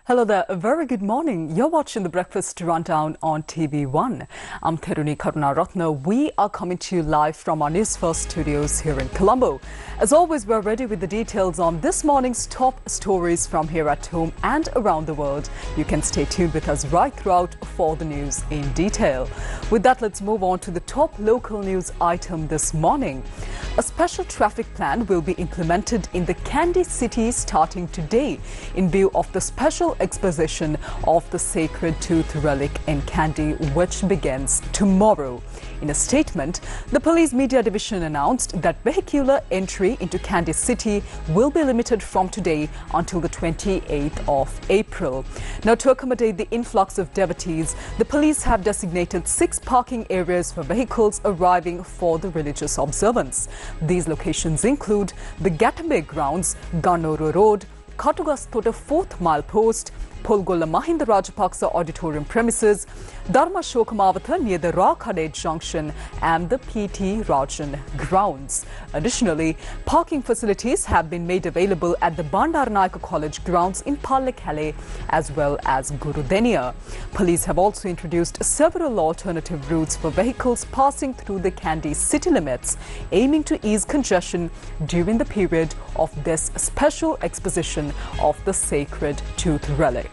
Hello there, a very good morning. You're watching the Breakfast Rundown on TV1. I'm Therunee Karunaratne. We are coming to you live from our Newsfirst studios here in Colombo. As always, we're ready with the details on this morning's top stories from here at home and around the world. You can stay tuned with us right throughout for the news in detail. With that, let's move on to the top local news item this morning. A special traffic plan will be implemented in the Kandy city starting today in view of the special exposition of the sacred tooth relic in Kandy, which begins tomorrow. In a statement, the police media division announced that vehicular entry into Kandy city will be limited from today until the 28th of April. Now, to accommodate the influx of devotees, the police have designated 6 parking areas for vehicles arriving for the religious observance. These locations include the Gatambe grounds, Ganoro Road, Katugastota 4th Mile Post, Polgola Mahinda Rajapaksa Auditorium premises, Dharma Shokamavata near the Rakade Junction and the PT Rajan grounds. Additionally, parking facilities have been made available at the Bandaranaike College grounds in Pallekele as well as Gurudenia. Police have also introduced several alternative routes for vehicles passing through the Kandy city limits, aiming to ease congestion during the period of this special exposition of the sacred tooth relic.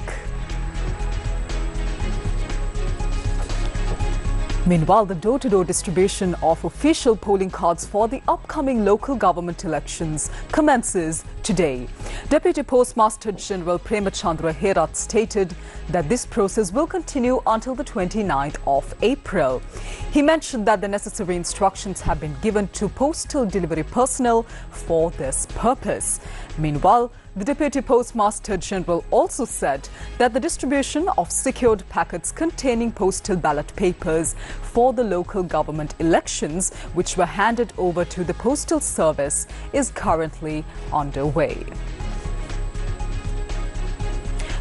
Meanwhile, the door-to-door distribution of official polling cards for the upcoming local government elections commences today. Deputy Postmaster General Premachandra Herat stated that this process will continue until the 29th of April. He mentioned that the necessary instructions have been given to postal delivery personnel for this purpose. Meanwhile, the Deputy Postmaster General also said that the distribution of secured packets containing postal ballot papers for the local government elections, which were handed over to the Postal Service, is currently underway.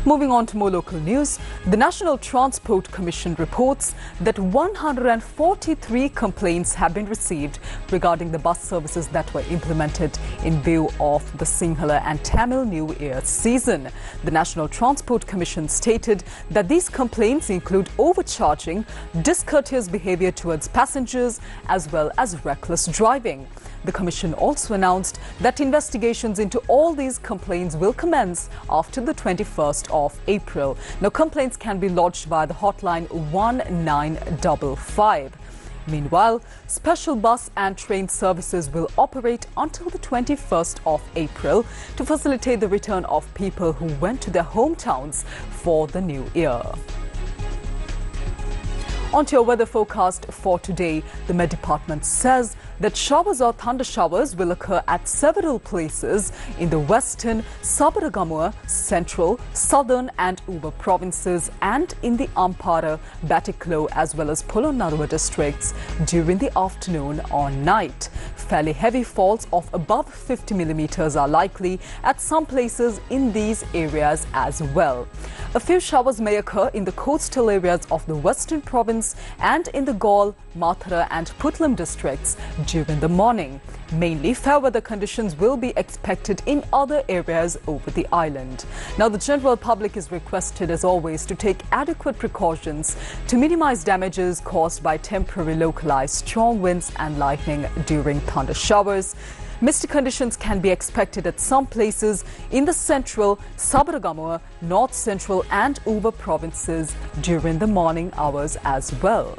Moving on to more local news, the National Transport Commission reports that 143 complaints have been received regarding the bus services that were implemented in view of the Sinhala and Tamil New Year season. The National Transport Commission stated that these complaints include overcharging, discourteous behavior towards passengers, as well as reckless driving. The Commission also announced that investigations into all these complaints will commence after the 21st of April. Now, complaints can be lodged via the hotline 1955. Meanwhile, special bus and train services will operate until the 21st of April to facilitate the return of people who went to their hometowns for the new year. On to your weather forecast for today. The Met Department says that showers or thunder showers will occur at several places in the western, Sabaragamua, central, southern and Uba provinces and in the Ampara, Batiklo as well as Polonnaruwa districts during the afternoon or night. Fairly heavy falls of above 50 millimeters are likely at some places in these areas as well. A few showers may occur in the coastal areas of the western province and in the Gaul, Mathura and Putlam districts during the morning. Mainly fair weather conditions will be expected in other areas over the island. Now, the general public is requested as always to take adequate precautions to minimize damages caused by temporary localized strong winds and lightning during thunder showers. Misty conditions can be expected at some places in the central, Sabaragamua, north central and Uba provinces during the morning hours as well.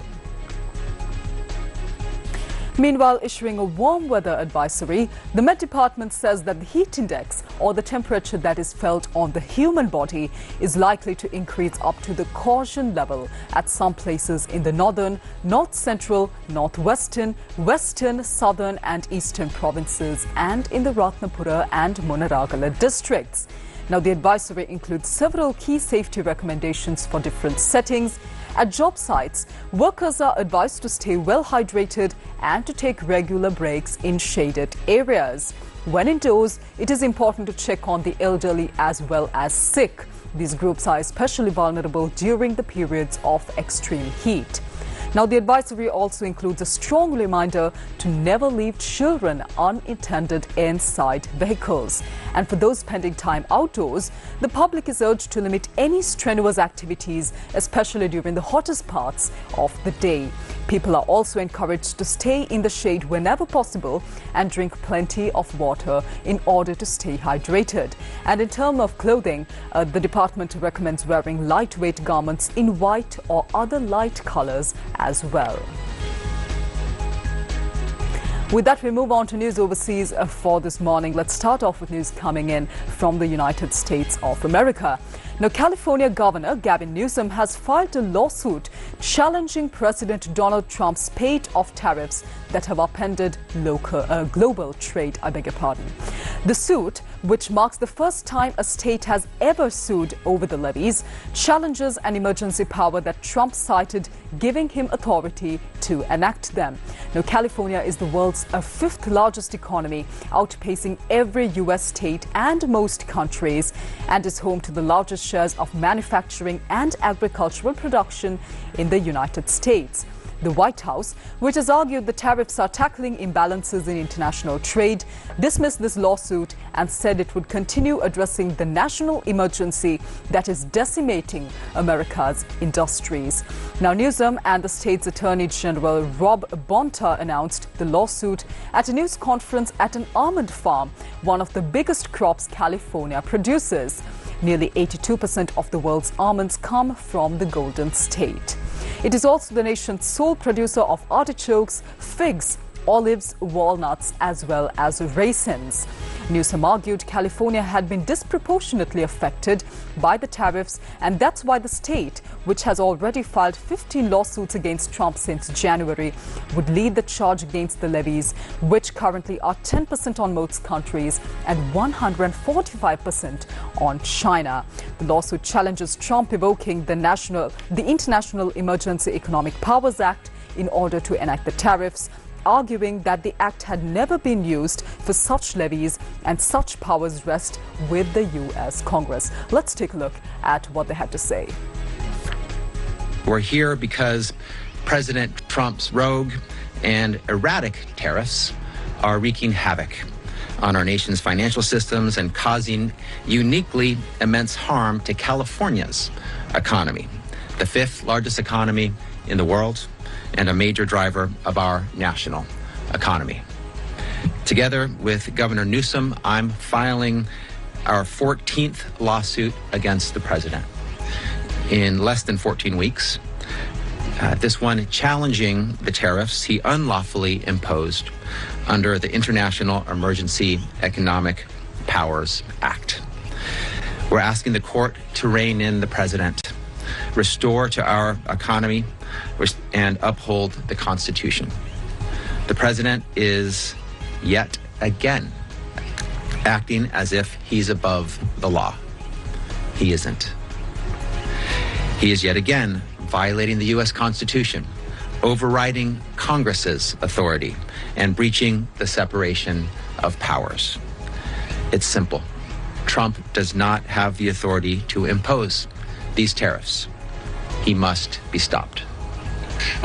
Meanwhile, issuing a warm weather advisory, the Met Department says that the heat index, or the temperature that is felt on the human body, is likely to increase up to the caution level at some places in the northern, north central, northwestern, western, southern and eastern provinces and in the Ratnapura and Monaragala districts. Now, the advisory includes several key safety recommendations for different settings. At job sites, workers are advised to stay well hydrated and to take regular breaks in shaded areas. When indoors, it is important to check on the elderly as well as sick. These groups are especially vulnerable during the periods of extreme heat. Now, the advisory also includes a strong reminder to never leave children unattended inside vehicles. And for those spending time outdoors, the public is urged to limit any strenuous activities, especially during the hottest parts of the day. People are also encouraged to stay in the shade whenever possible and drink plenty of water in order to stay hydrated. And in terms of clothing, the department recommends wearing lightweight garments in white or other light colors as well. With that, we move on to news overseas for this morning. Let's start off with news coming in from the United States of America. Now, California Governor Gavin Newsom has filed a lawsuit challenging President Donald Trump's spate of tariffs that have upended global trade. The suit, which marks the first time a state has ever sued over the levies, challenges an emergency power that Trump cited, giving him authority to enact them. Now, California is the world's fifth largest economy, outpacing every U.S. state and most countries, and is home to the largest shares of manufacturing and agricultural production in the United States. The White House, which has argued the tariffs are tackling imbalances in international trade, dismissed this lawsuit and said it would continue addressing the national emergency that is decimating America's industries. Now, Newsom and the state's Attorney General Rob Bonta announced the lawsuit at a news conference at an almond farm, one of the biggest crops California produces. Nearly 82% of the world's almonds come from the Golden State. It is also the nation's sole producer of artichokes, figs, olives, walnuts, as well as raisins. Newsom argued California had been disproportionately affected by the tariffs, and that's why the state, which has already filed 15 lawsuits against Trump since January, would lead the charge against the levies, which currently are 10% on most countries and 145% on China. The lawsuit challenges Trump evoking the International Emergency Economic Powers Act in order to enact the tariffs, arguing that the act had never been used for such levies and such powers rest with the U.S. Congress. Let's take a look at what they had to say. We're here because President Trump's rogue and erratic tariffs are wreaking havoc on our nation's financial systems and causing uniquely immense harm to California's economy, the fifth largest economy in the world and a major driver of our national economy. Together with Governor Newsom, I'm filing our 14th lawsuit against the president. In less than 14 weeks, this one challenging the tariffs he unlawfully imposed under the International Emergency Economic Powers Act. We're asking the court to rein in the president, restore to our economy, and uphold the Constitution. The president is yet again acting as if he's above the law. He isn't. He is yet again violating the U.S. Constitution, overriding Congress's authority, and breaching the separation of powers. It's simple. Trump does not have the authority to impose these tariffs. He must be stopped.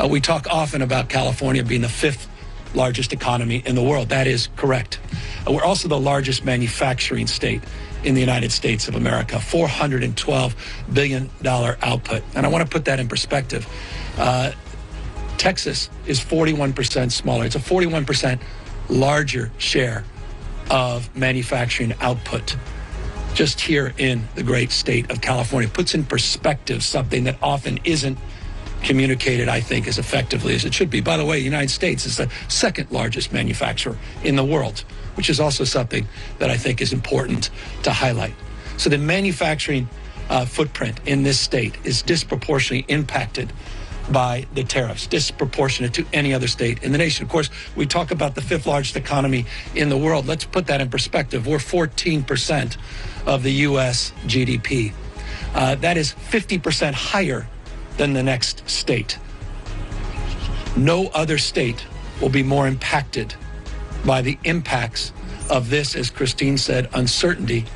We talk often about California being the fifth largest economy in the world. That is correct. We're also the largest manufacturing state in the United States of America, $412 billion output. And I want to put that in perspective. Texas is 41% smaller. It's a 41% larger share of manufacturing output just here in the great state of California. Puts in perspective something that often isn't communicated, I think, as effectively as it should be. By the way, the United States is the second largest manufacturer in the world, which is also something that I think is important to highlight. So the manufacturing footprint in this state is disproportionately impacted by the tariffs, disproportionate to any other state in the nation. Of course, we talk about the fifth largest economy in the world. Let's put that in perspective. We're 14% of the U.S. GDP. That is 50% higher than the next state. No other state will be more impacted by the impacts of this, as Christine said, uncertainty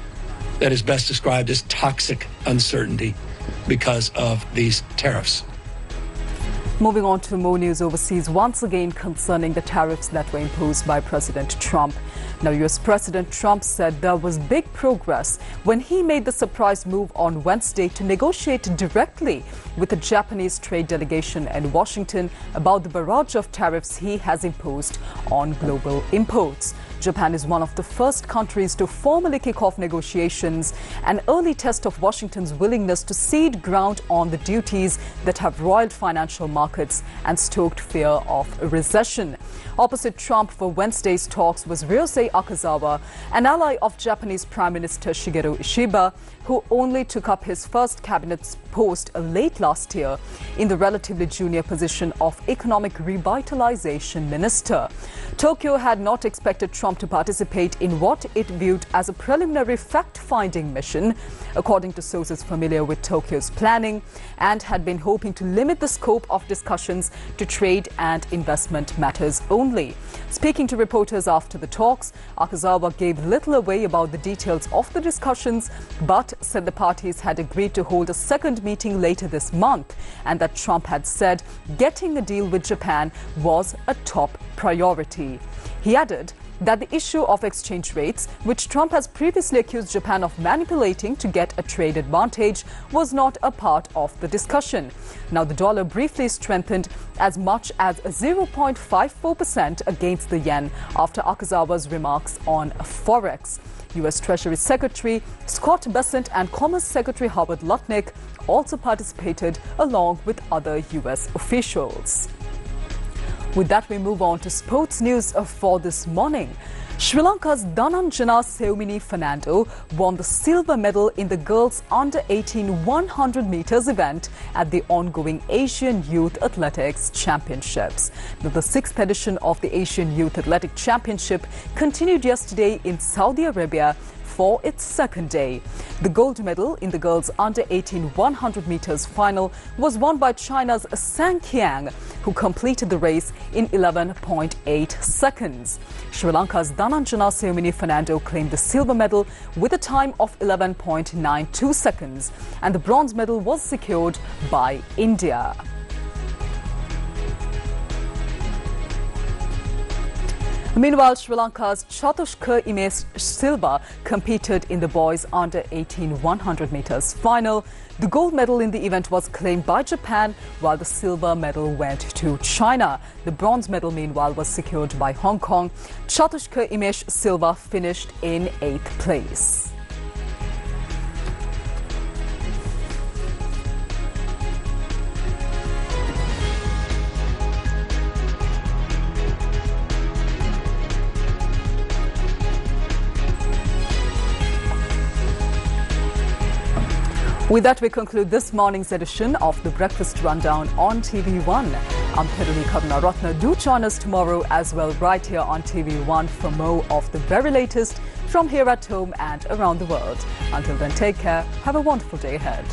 that is best described as toxic uncertainty because of these tariffs. Moving on to more news overseas, once again concerning the tariffs that were imposed by President Trump. Now, US President Trump said there was big progress when he made the surprise move on Wednesday to negotiate directly with the Japanese trade delegation in Washington about the barrage of tariffs he has imposed on global imports. Japan is one of the first countries to formally kick off negotiations, an early test of Washington's willingness to cede ground on the duties that have roiled financial markets and stoked fear of a recession. Opposite Trump for Wednesday's talks was Ryosei Akazawa, an ally of Japanese Prime Minister Shigeru Ishiba, who only took up his first cabinet post late last year in the relatively junior position of Economic Revitalization Minister. Tokyo had not expected Trump to participate in what it viewed as a preliminary fact-finding mission, according to sources familiar with Tokyo's planning, and had been hoping to limit the scope of discussions to trade and investment matters only. Speaking to reporters after the talks, Akazawa gave little away about the details of the discussions, but said the parties had agreed to hold a second meeting later this month, and that Trump had said getting a deal with Japan was a top priority. He added that the issue of exchange rates, which Trump has previously accused Japan of manipulating to get a trade advantage, was not a part of the discussion. Now, the dollar briefly strengthened as much as 0.54% against the yen after Akazawa's remarks on Forex. U.S. Treasury Secretary Scott Bessent and Commerce Secretary Howard Lutnick also participated along with other U.S. officials. With that, we move on to sports news for this morning. Sri Lanka's Dhananjana Seumini Fernando won the silver medal in the girls under-18 100 meters event at the ongoing Asian Youth Athletics Championships. Now, the sixth edition of the Asian Youth Athletic Championship continued yesterday in Saudi Arabia for its second day. The gold medal in the girls under-18 100 meters final was won by China's Sang Qiang, who completed the race in 11.8 seconds. Sri Lanka's Dhananjana Seumini Fernando claimed the silver medal with a time of 11.92 seconds, and the bronze medal was secured by India. Meanwhile, Sri Lanka's Chatushka Imesh Silva competed in the boys under-18 100 meters final. The gold medal in the event was claimed by Japan, while the silver medal went to China. The bronze medal, meanwhile, was secured by Hong Kong. Chatushka Imesh Silva finished in 8th place. With that, we conclude this morning's edition of the Breakfast Rundown on TV1. I'm Therunee Karunaratne. Do join us tomorrow as well, right here on TV1 for more of the very latest from here at home and around the world. Until then, take care. Have a wonderful day ahead.